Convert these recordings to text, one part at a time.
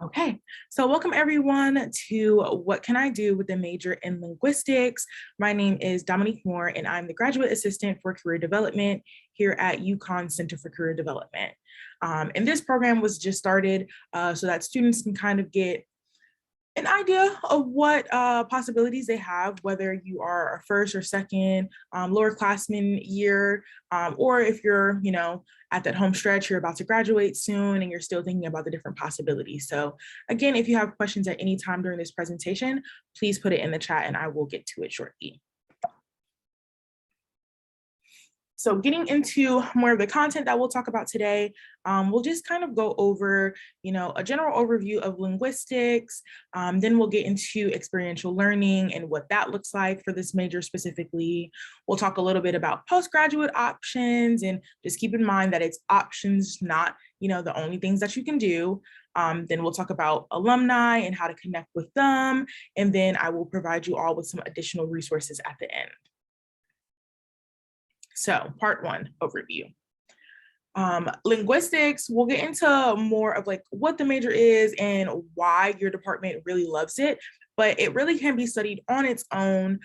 Okay, so welcome everyone to What Can I Do with a Major in Linguistics. My name is Dominique Moore and I'm the Graduate Assistant for Career Development here at UConn Center for Career Development. And this program was just started so that students can kind of get an idea of what possibilities they have, whether you are a first or second lower classman year, or if you're, at that home stretch, you're about to graduate soon and you're still thinking about the different possibilities. So again, if you have questions at any time during this presentation, please put it in the chat and I will get to it shortly. So getting into more of the content that we'll talk about today, we'll just kind of go over, a general overview of linguistics. Then we'll get into experiential learning and what that looks like for this major specifically. We'll talk a little bit about postgraduate options and just keep in mind that it's options, not, the only things that you can do. Then we'll talk about alumni and how to connect with them. And then I will provide you all with some additional resources at the end. So part one, overview. Linguistics, we'll get into more of like what the major is and why your department really loves it, but it really can be studied on its own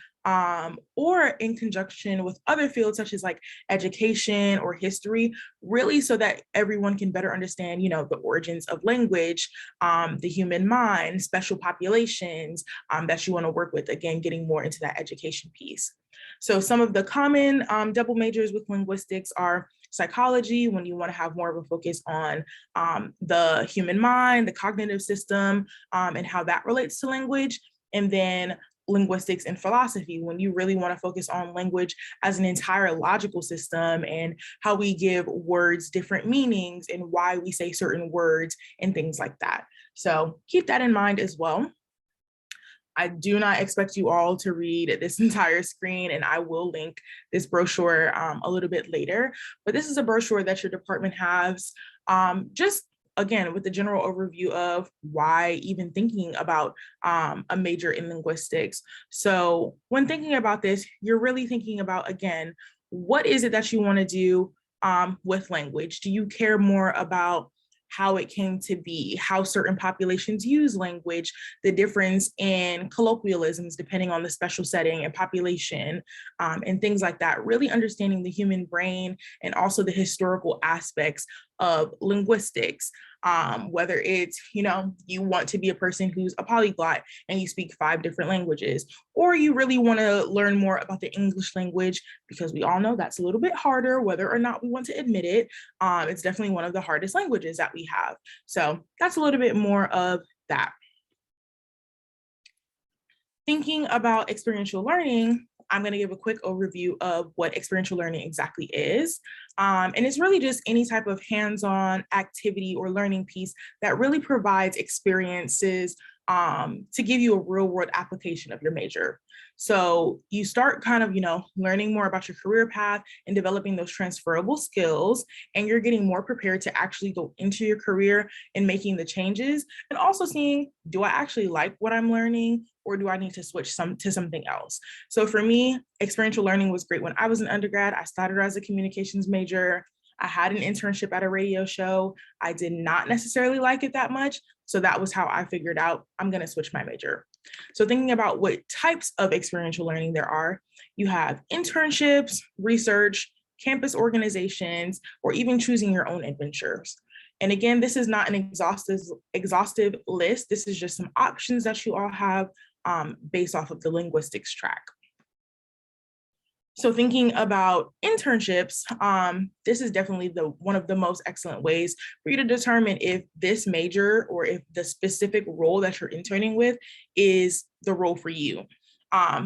or in conjunction with other fields such as like education or history, really so that everyone can better understand, the origins of language, the human mind, special populations that you want to work with, again, getting more into that education piece. So some of the common double majors with linguistics are psychology, when you want to have more of a focus on the human mind, the cognitive system, and how that relates to language. And then linguistics and philosophy, when you really want to focus on language as an entire logical system and how we give words different meanings and why we say certain words and things like that. So keep that in mind as well. I do not expect you all to read this entire screen, and I will link this brochure a little bit later, but this is a brochure that your department has just again, with the general overview of why even thinking about a major in linguistics. So when thinking about this, you're really thinking about, again, what is it that you want to do with language? Do you care more about how it came to be, how certain populations use language, the difference in colloquialisms depending on the special setting and population, and things like that, really understanding the human brain and also the historical aspects of linguistics, whether it's, you want to be a person who's a polyglot and you speak 5 different languages, or you really want to learn more about the English language, because we all know that's a little bit harder, whether or not we want to admit it. It's definitely one of the hardest languages that we have. So that's a little bit more of that. Thinking about experiential learning, I'm going to give a quick overview of what experiential learning exactly is. And it's really just any type of hands-on activity or learning piece that really provides experiences to give you a real-world application of your major. So you start kind of, learning more about your career path and developing those transferable skills, and you're getting more prepared to actually go into your career and making the changes, and also seeing, do I actually like what I'm learning, or do I need to switch to something else? So for me, experiential learning was great when I was an undergrad. I started as a communications major. I had an internship at a radio show. I did not necessarily like it that much. So that was how I figured out I'm going to switch my major. So thinking about what types of experiential learning there are, you have internships, research, campus organizations, or even choosing your own adventures. And again, this is not an exhaustive list. This is just some options that you all have based off of the linguistics track. So thinking about internships, this is definitely one of the most excellent ways for you to determine if this major or if the specific role that you're interning with is the role for you.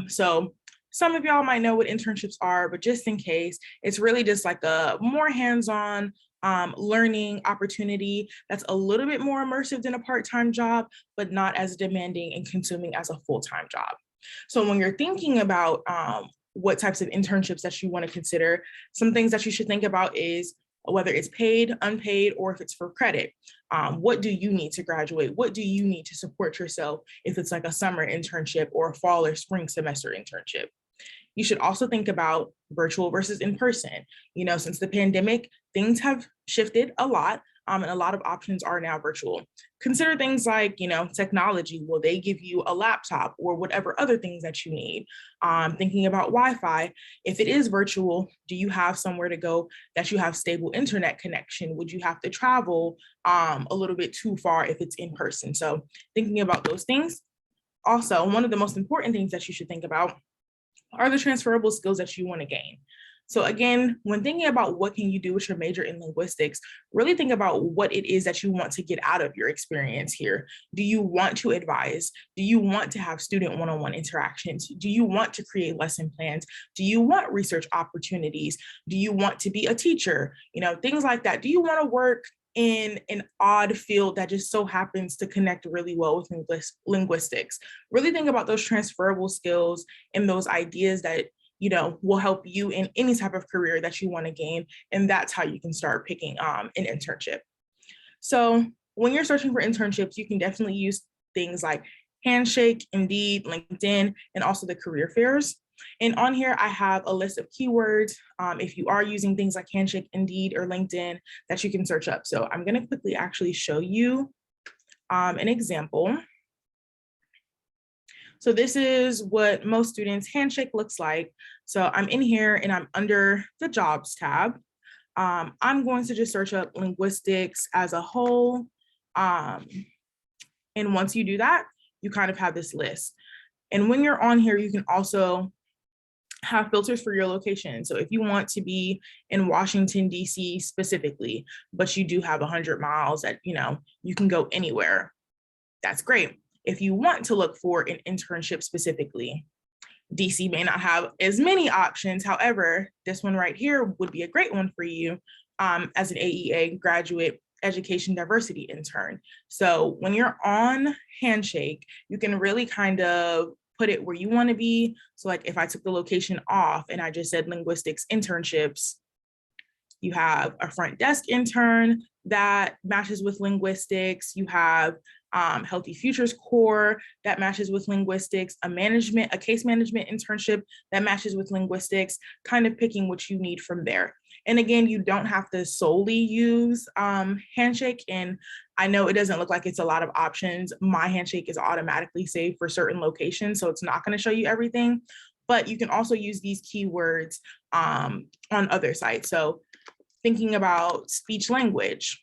So some of y'all might know what internships are, but just in case, it's really just like a more hands-on learning opportunity that's a little bit more immersive than a part-time job, but not as demanding and consuming as a full-time job. So when you're thinking about what types of internships that you want to consider, some things that you should think about is whether it's paid, unpaid, or if it's for credit. What do you need to graduate? What do you need to support yourself if it's like a summer internship or a fall or spring semester internship? You should also think about virtual versus in person. Since the pandemic, things have shifted a lot. and a lot of options are now virtual. Consider things like, technology. Will they give you a laptop or whatever other things that you need? Thinking about Wi-Fi, if it is virtual, do you have somewhere to go that you have stable internet connection? Would you have to travel a little bit too far if it's in person? So thinking about those things. Also, one of the most important things that you should think about are the transferable skills that you want to gain. So again, when thinking about what can you do with your major in linguistics, really think about what it is that you want to get out of your experience here. Do you want to advise? Do you want to have student one-on-one interactions? Do you want to create lesson plans? Do you want research opportunities? Do you want to be a teacher? Things like that. Do you want to work in an odd field that just so happens to connect really well with linguistics? Really think about those transferable skills and those ideas that will help you in any type of career that you want to gain. And that's how you can start picking an internship. So when you're searching for internships, you can definitely use things like Handshake, Indeed, LinkedIn, and also the career fairs. And on here, I have a list of keywords if you are using things like Handshake, Indeed, or LinkedIn that you can search up. So I'm going to quickly actually show you an example. So this is what most students' Handshake looks like. So I'm in here and I'm under the jobs tab. I'm going to just search up linguistics as a whole. And once you do that, you kind of have this list. And when you're on here, you can also have filters for your location. So if you want to be in Washington, D.C. specifically, but you do have 100 miles that, you can go anywhere, that's great. If you want to look for an internship specifically, DC may not have as many options. However, this one right here would be a great one for you as an AEA, graduate education diversity intern. So when you're on Handshake, you can really kind of put it where you want to be. So like if I took the location off and I just said linguistics internships, you have a front desk intern that matches with linguistics. You have Healthy Futures Core that matches with linguistics, a case management internship that matches with linguistics, kind of picking what you need from there. And again, you don't have to solely use Handshake. And I know it doesn't look like it's a lot of options. My Handshake is automatically saved for certain locations, so it's not going to show you everything. But you can also use these keywords on other sites. So thinking about speech language,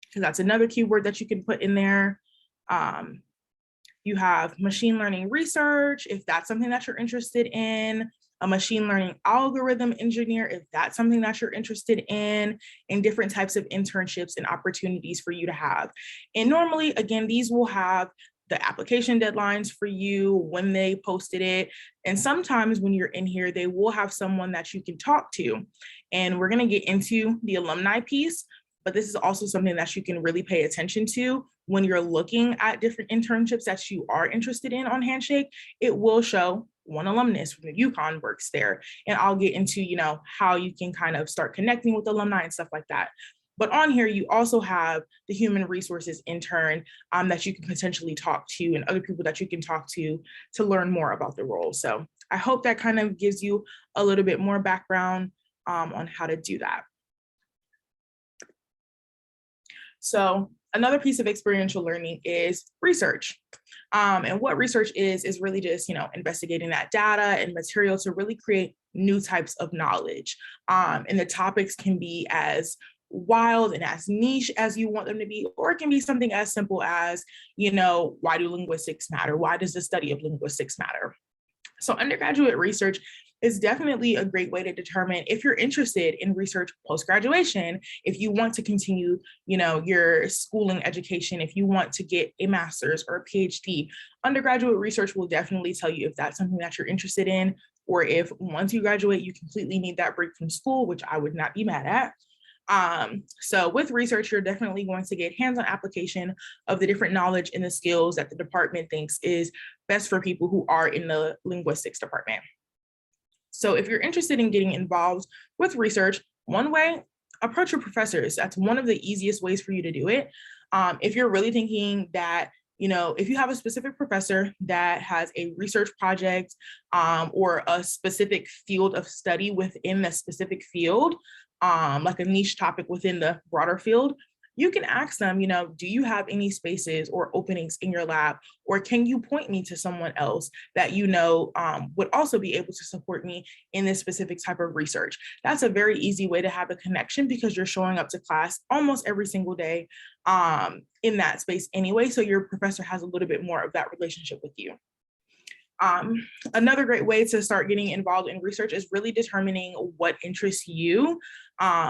because that's another keyword that you can put in there. You have machine learning research, if that's something that you're interested in, a machine learning algorithm engineer, if that's something that you're interested in, and different types of internships and opportunities for you to have. And normally, again, these will have the application deadlines for you when they posted it. And sometimes when you're in here, they will have someone that you can talk to. And we're going to get into the alumni piece, but this is also something that you can really pay attention to when you're looking at different internships that you are interested in on Handshake. It will show one alumnus from the UConn works there. And I'll get into, how you can kind of start connecting with alumni and stuff like that. But on here, you also have the human resources intern that you can potentially talk to and other people that you can talk to learn more about the role. So I hope that kind of gives you a little bit more background on how to do that. So another piece of experiential learning is research. And what research is really just, investigating that data and material to really create new types of knowledge. And the topics can be as wild and as niche as you want them to be, or it can be something as simple as, why do linguistics matter? Why does the study of linguistics matter? So undergraduate research is definitely a great way to determine if you're interested in research post-graduation, if you want to continue, your schooling education, if you want to get a master's or a PhD. Undergraduate research will definitely tell you if that's something that you're interested in, or if once you graduate, you completely need that break from school, which I would not be mad at. So with research, you're definitely going to get hands-on application of the different knowledge and the skills that the department thinks is best for people who are in the linguistics department. So if you're interested in getting involved with research, one way, approach your professors. That's one of the easiest ways for you to do it. If you're really thinking that, if you have a specific professor that has a research project or a specific field of study within the specific field, like a niche topic within the broader field, you can ask them, do you have any spaces or openings in your lab, or can you point me to someone else that would also be able to support me in this specific type of research? That's a very easy way to have a connection because you're showing up to class almost every single day in that space anyway, so your professor has a little bit more of that relationship with you. Another great way to start getting involved in research is really determining what interests you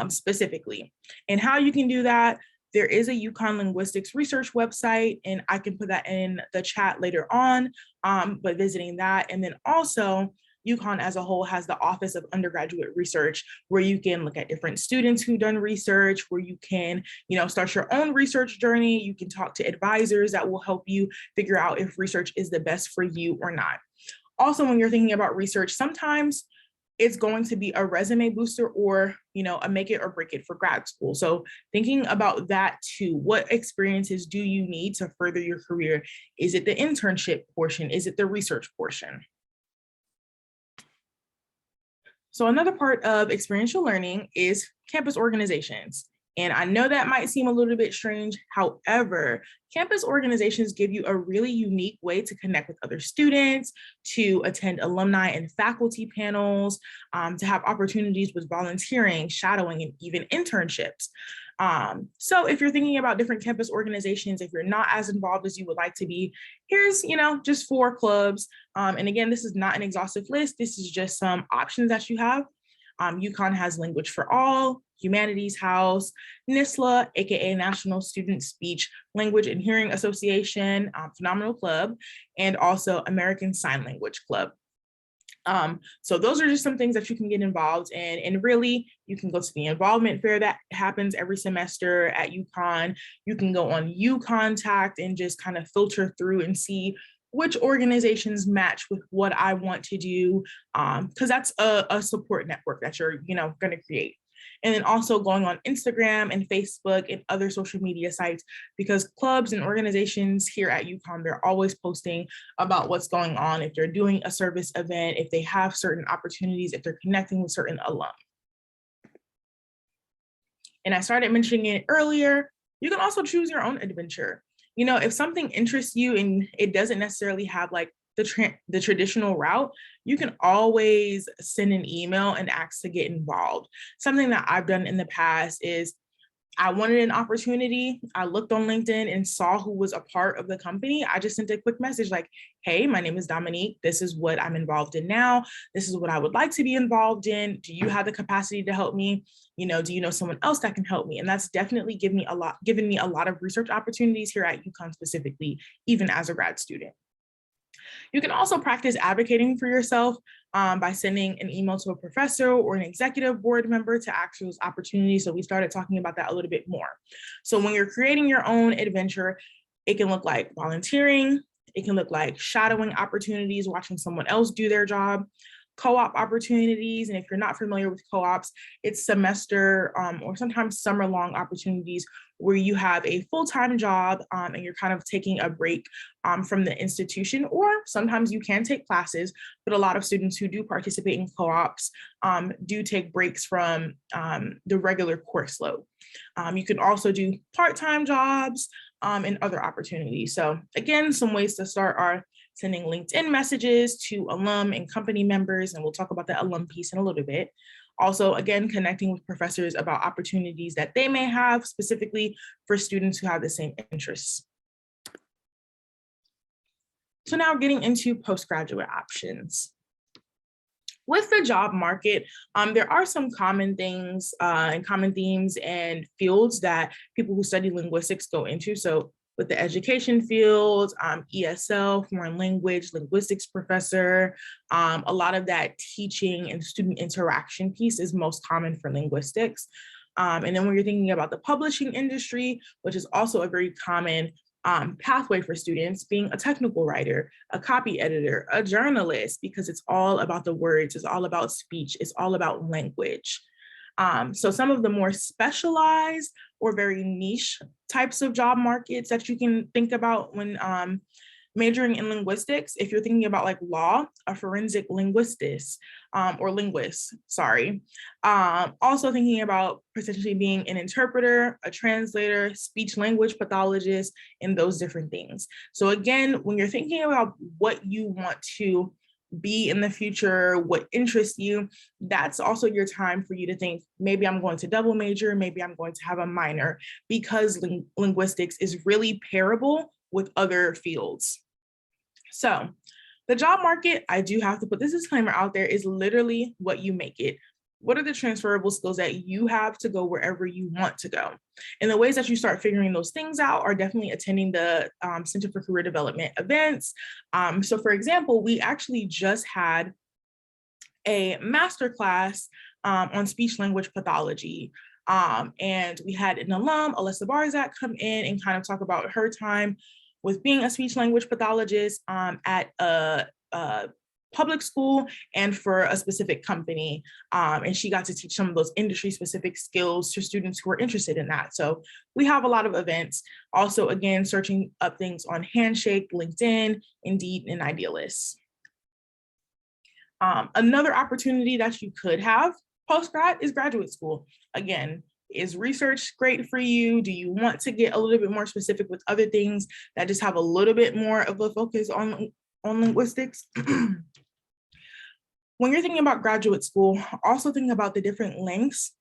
specifically. And how you can do that, there is a UConn Linguistics research website, and I can put that in the chat later on, but visiting that. And then also, UConn as a whole has the Office of Undergraduate Research, where you can look at different students who've done research, where you can, start your own research journey. You can talk to advisors that will help you figure out if research is the best for you or not. Also, when you're thinking about research, sometimes it's going to be a resume booster or, a make it or break it for grad school. So thinking about that too, what experiences do you need to further your career? Is it the internship portion? Is it the research portion? So another part of experiential learning is campus organizations. And I know that might seem a little bit strange. However, campus organizations give you a really unique way to connect with other students, to attend alumni and faculty panels, to have opportunities with volunteering, shadowing, and even internships. So if you're thinking about different campus organizations, if you're not as involved as you would like to be, here's, just 4 clubs. And again, this is not an exhaustive list. This is just some options that you have. UConn has Language for All, Humanities House, NISLA, aka National Student Speech, Language and Hearing Association, Phenomenal Club, and also American Sign Language Club. So those are just some things that you can get involved in, and really you can go to the involvement fair that happens every semester at UConn. You can go on UContact and just kind of filter through and see which organizations match with what I want to do, because that's a support network that you're going to create. And then also going on Instagram and Facebook and other social media sites, because clubs and organizations here at UConn, they're always posting about what's going on, if they're doing a service event, if they have certain opportunities, if they're connecting with certain alum. And I started mentioning it earlier, you can also choose your own adventure. If something interests you and it doesn't necessarily have like the traditional route, you can always send an email and ask to get involved. Something that I've done in the past is I wanted an opportunity. I looked on LinkedIn and saw who was a part of the company. I just sent a quick message like, hey, my name is Dominique. This is what I'm involved in now. This is what I would like to be involved in. Do you have the capacity to help me? Do you know someone else that can help me? And that's definitely given me a lot of research opportunities here at UConn specifically, even as a grad student. You can also practice advocating for yourself by sending an email to a professor or an executive board member to ask for those opportunities. So we started talking about that a little bit more. So when you're creating your own adventure, it can look like volunteering. It can look like shadowing opportunities, watching someone else do their job, co-op opportunities. And if you're not familiar with co-ops, it's semester or sometimes summer-long opportunities where you have a full-time job and you're kind of taking a break from the institution, or sometimes you can take classes, but a lot of students who do participate in co-ops do take breaks from the regular course load. You can also do part-time jobs and other opportunities. So again, some ways to start are sending LinkedIn messages to alum and company members, and we'll talk about the alum piece in a little bit. Also, again, connecting with professors about opportunities that they may have specifically for students who have the same interests. So now getting into postgraduate options. With the job market, there are some common things and common themes and fields that people who study linguistics go into. So with the education field, ESL, foreign language, linguistics professor, a lot of that teaching and student interaction piece is most common for linguistics. And then when you're thinking about the publishing industry, which is also a very common pathway for students, being a technical writer, a copy editor, a journalist, because it's all about the words, it's all about speech, it's all about language. So some of the more specialized or very niche types of job markets that you can think about when majoring in linguistics, if you're thinking about like law, a forensic linguist, or linguist, sorry. Also thinking about potentially being an interpreter, a translator, speech language pathologist, and those different things. So again, when you're thinking about what you want to be in the future, what interests you, that's also your time for you to think, maybe I'm going to double major, maybe I'm going to have a minor, because linguistics is really pairable with other fields. So the job market, I do have to put this disclaimer out there, is literally what you make it. What are the transferable skills that you have to go wherever you want to go? And the ways that you start figuring those things out are definitely attending the Center for Career Development events. So for example, we actually just had a masterclass on speech language pathology. And we had an alum, Alyssa Barzak, come in and kind of talk about her time with being a speech language pathologist at a public school and for a specific company. And she got to teach some of those industry specific skills to students who are interested in that. So we have a lot of events. Also, again, searching up things on Handshake, LinkedIn, Indeed, and Idealist. Another opportunity that you could have post-grad is graduate school. Again, is research great for you? Do you want to get a little bit more specific with other things that just have a little bit more of a focus on linguistics? When you're thinking about graduate school, also think about the different lengths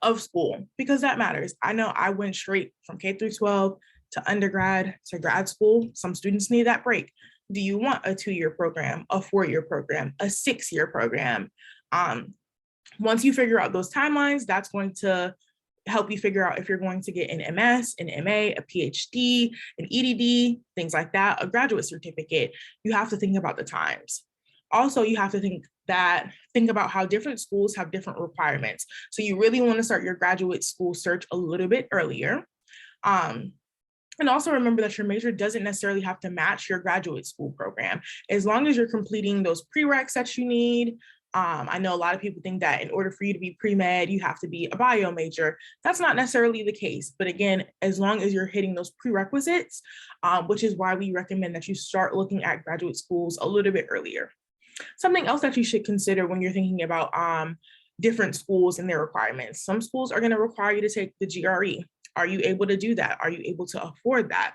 of school, because that matters. I know I went straight from K through 12 to undergrad to grad school. Some students need that break. Do you want a 2-year program, a 4-year program, a 6-year program? Once you figure out those timelines, that's going to help you figure out if you're going to get an MS, an MA, a PhD, an EDD, things like that, a graduate certificate. You have to think about the times. Also, you have to think about how different schools have different requirements. So you really want to start your graduate school search a little bit earlier. And also remember that your major doesn't necessarily have to match your graduate school program. As long as you're completing those prereqs that you need. I know a lot of people think that in order for you to be pre-med, you have to be a bio major. That's not necessarily the case. But again, as long as you're hitting those prerequisites, which is why we recommend that you start looking at graduate schools a little bit earlier. Something else that you should consider when you're thinking about different schools and their requirements. Some schools are going to require you to take the GRE. Are you able to do that? Are you able to afford that?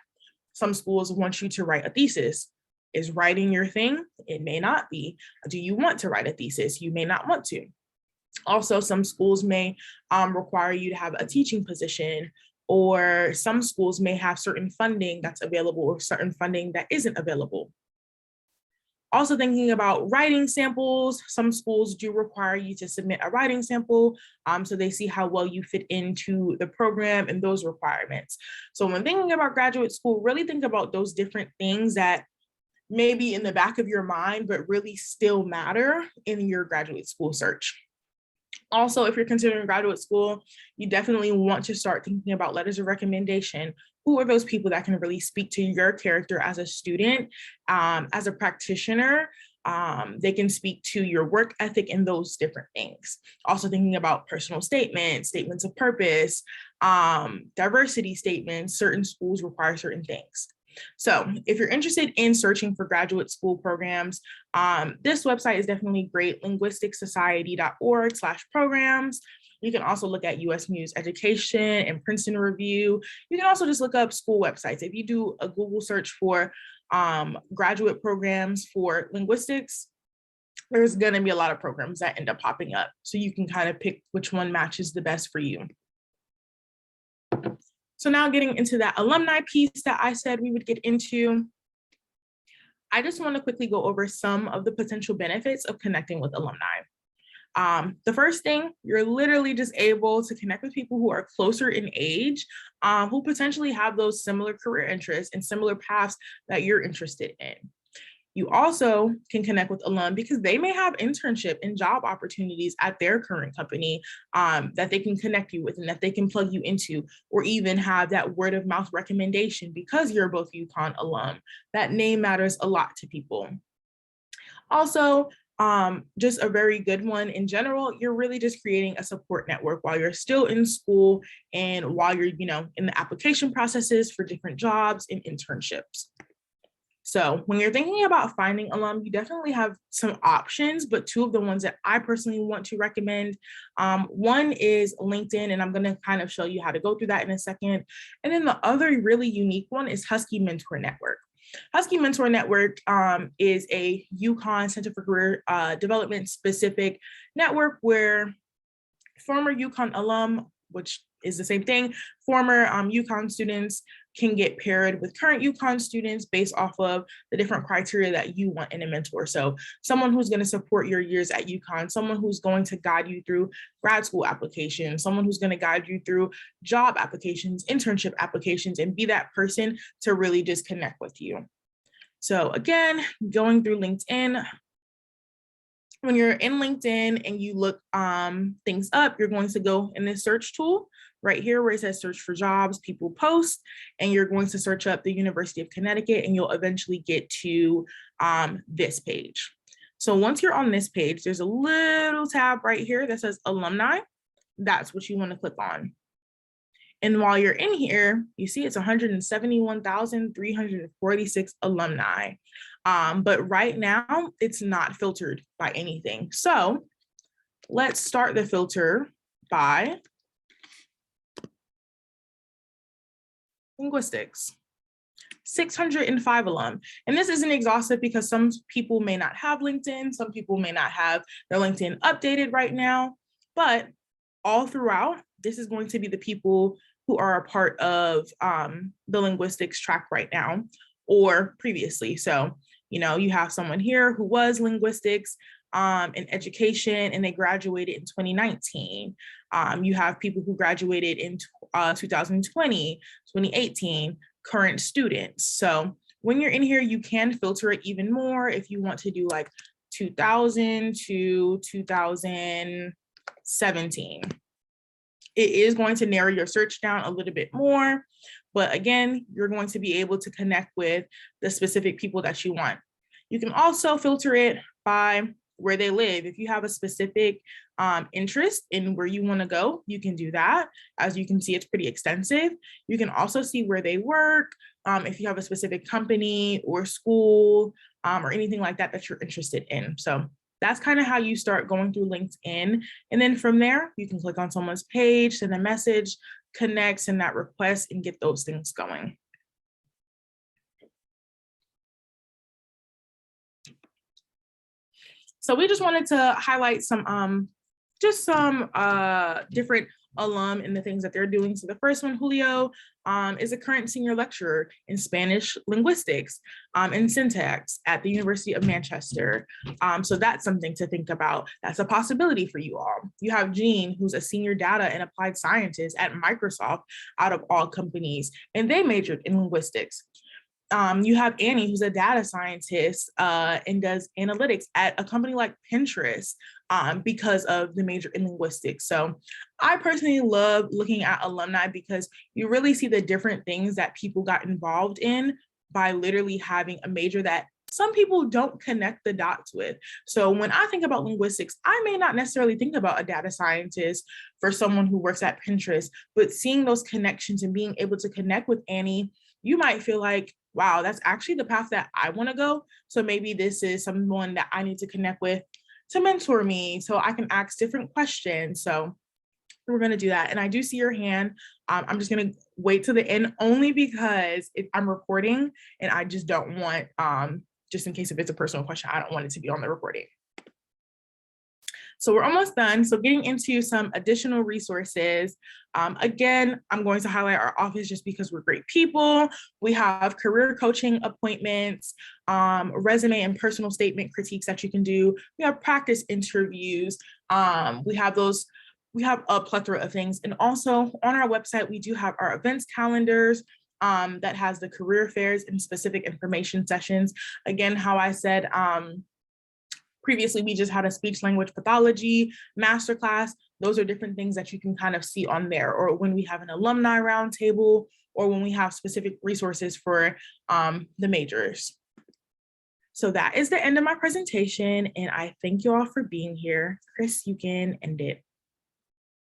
Some schools want you to write a thesis. Is writing your thing? It may not be. Do you want to write a thesis? You may not want to. Also, some schools may require you to have a teaching position, or some schools may have certain funding that's available or certain funding that isn't available. Also thinking about writing samples, some schools do require you to submit a writing sample so they see how well you fit into the program and those requirements. So when thinking about graduate school, really think about those different things that maybe in the back of your mind, but really still matter in your graduate school search. Also, if you're considering graduate school, you definitely want to start thinking about letters of recommendation. Who are those people that can really speak to your character as a student, as a practitioner? They can speak to your work ethic and those different things. Also thinking about personal statements, statements of purpose, diversity statements. Certain schools require certain things. So if you're interested in searching for graduate school programs, this website is definitely great, linguisticsociety.org/programs. You can also look at US News Education and Princeton Review. You can also just look up school websites. If you do a Google search for graduate programs for linguistics, there's going to be a lot of programs that end up popping up. So you can kind of pick which one matches the best for you. So now getting into that alumni piece that I said we would get into, I just want to quickly go over some of the potential benefits of connecting with alumni. The first thing, you're literally just able to connect with people who are closer in age, who potentially have those similar career interests and similar paths that you're interested in. You also can connect with alum because they may have internship and job opportunities at their current company that they can connect you with and that they can plug you into, or even have that word of mouth recommendation because you're both UConn alum. That name matters a lot to people. Also, just a very good one in general, you're really just creating a support network while you're still in school and while you're, in the application processes for different jobs and internships. So when you're thinking about finding alum, you definitely have some options, but two of the ones that I personally want to recommend, one is LinkedIn, and I'm going to kind of show you how to go through that in a second. And then the other really unique one is Husky Mentor Network. Husky Mentor Network is a UConn Center for Career Development specific network where former UConn alum, which is the same thing, former UConn students can get paired with current UConn students based off of the different criteria that you want in a mentor. So someone who's going to support your years at UConn, someone who's going to guide you through grad school applications, someone who's going to guide you through job applications, internship applications, and be that person to really just connect with you. So again, going through LinkedIn, when you're in LinkedIn and you look things up, you're going to go in this search tool right here where it says search for jobs, people post, and you're going to search up the University of Connecticut, and you'll eventually get to this page. So once you're on this page, there's a little tab right here that says alumni. That's what you want to click on. And while you're in here, you see it's 171,346 alumni. But right now, it's not filtered by anything. So let's start the filter by linguistics. 605 alum. And this isn't exhaustive because some people may not have LinkedIn, some people may not have their LinkedIn updated right now, but all throughout, this is going to be the people who are a part of the linguistics track right now or previously. So, you know, you have someone here who was linguistics in education and they graduated in 2019. You have people who graduated in 2020, 2018, current students. So when you're in here, you can filter it even more if you want to do like 2000 to 2017. It is going to narrow your search down a little bit more, but again, you're going to be able to connect with the specific people that you want. You can also filter it by where they live. If you have a specific interest in where you want to go, you can do that. As you can see, it's pretty extensive. You can also see where they work, if you have a specific company or school or anything like that that you're interested in. So that's kind of how you start going through LinkedIn. And then from there, you can click on someone's page, send a message, connect, send that request, and get those things going. So we just wanted to highlight some different alum and the things that they're doing. So the first one, Julio, is a current senior lecturer in Spanish linguistics and syntax at the University of Manchester. So that's something to think about. That's a possibility for you all. You have Jean, who's a senior data and applied scientist at Microsoft out of all companies, and they majored in linguistics. You have Annie, who's a data scientist and does analytics at a company like Pinterest because of the major in linguistics. So I personally love looking at alumni because you really see the different things that people got involved in by literally having a major that some people don't connect the dots with. So when I think about linguistics, I may not necessarily think about a data scientist for someone who works at Pinterest, but seeing those connections and being able to connect with Annie, you might feel like, wow, that's actually the path that I want to go. So maybe this is someone that I need to connect with to mentor me so I can ask different questions. So we're going to do that. And I do see your hand. I'm just going to wait to the end only because if I'm recording and I just don't want, just in case if it's a personal question, I don't want it to be on the recording. So we're almost done. So getting into some additional resources. Again, I'm going to highlight our office just because we're great people. We have career coaching appointments, resume and personal statement critiques that you can do. We have practice interviews. We have a plethora of things. And also on our website, we do have our events calendars that has the career fairs and specific information sessions. Again, how I said, previously, we just had a speech language pathology masterclass. Those are different things that you can kind of see on there, or when we have an alumni roundtable, or when we have specific resources for the majors. So that is the end of my presentation, and I thank you all for being here. Chris, you can end it.